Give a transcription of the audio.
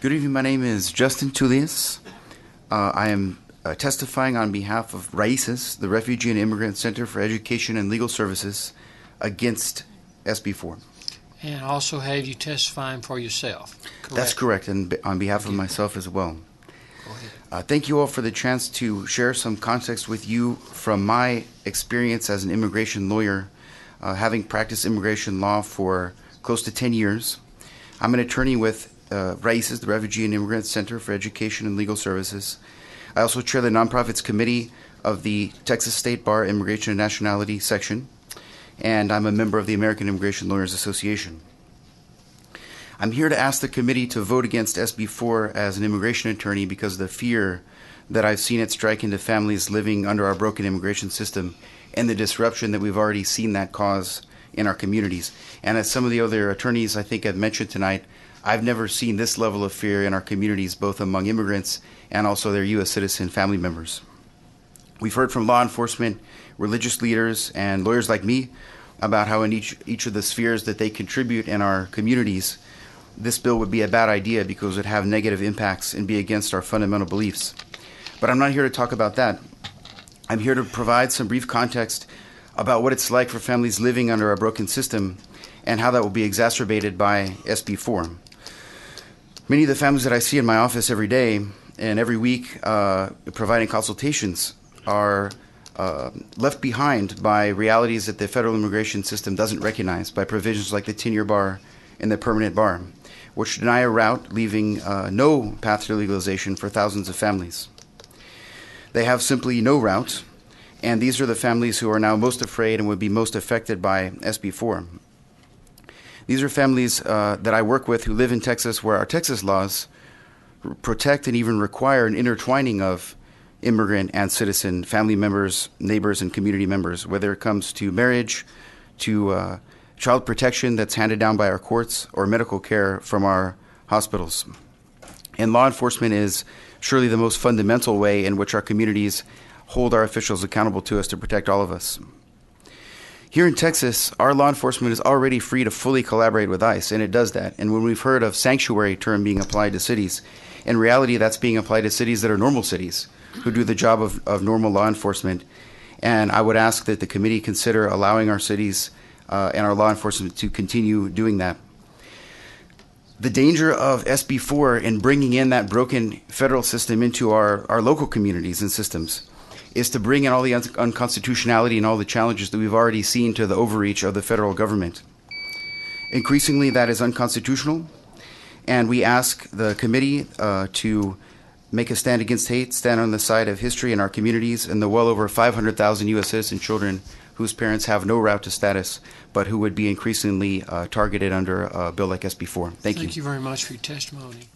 Good evening. My name is Justin Tullius. I am testifying on behalf of RAICES, the Refugee and Immigrant Center for Education and Legal Services, against SB 4. And also have you testifying for yourself, correct? That's correct, and on behalf of myself as well. Go ahead. Thank you all for the chance to share some context with you from my experience as an immigration lawyer, having practiced immigration law for close to 10 years. I'm an attorney with RAICES, the Refugee and Immigrant Center for Education and Legal Services. I also chair the Nonprofits Committee of the Texas State Bar Immigration and Nationality Section, and I'm a member of the American Immigration Lawyers Association. I'm here to ask the committee to vote against SB 4 as an immigration attorney because of the fear that I've seen it strike into families living under our broken immigration system and the disruption that we've already seen that cause in our communities. And as some of the other attorneys I think have mentioned tonight, I've never seen this level of fear in our communities, both among immigrants and also their U.S. citizen family members. We've heard from law enforcement, religious leaders, and lawyers like me about how in each of the spheres that they contribute in our communities, this bill would be a bad idea because it would have negative impacts and be against our fundamental beliefs. But I'm not here to talk about that. I'm here to provide some brief context about what it's like for families living under a broken system and how that will be exacerbated by SB 4. Many of the families that I see in my office every day and every week providing consultations are left behind by realities that the federal immigration system doesn't recognize, by provisions like the 10-year bar and the permanent bar, which deny a route, leaving no path to legalization for thousands of families. They have simply no route, and these are the families who are now most afraid and would be most affected by SB 4. These are families that I work with who live in Texas, where our Texas laws protect and even require an intertwining of immigrant and citizen family members, neighbors, and community members, whether it comes to marriage, to child protection that's handed down by our courts, or medical care from our hospitals. And law enforcement is surely the most fundamental way in which our communities hold our officials accountable to us to protect all of us. Here in Texas, our law enforcement is already free to fully collaborate with ICE, and it does that. And when we've heard of sanctuary term being applied to cities, in reality that's being applied to cities that are normal cities, who do the job of normal law enforcement. And I would ask that the committee consider allowing our cities and our law enforcement to continue doing that. The danger of SB 4 in bringing in that broken federal system into our local communities and systems is to bring in all the unconstitutionality and all the challenges that we've already seen to the overreach of the federal government. Increasingly, that is unconstitutional, and we ask the committee to make a stand against hate, stand on the side of history in our communities and the well over 500,000 U.S. citizen children whose parents have no route to status, but who would be increasingly targeted under a bill like SB 4. Thank you. Thank you very much for your testimony.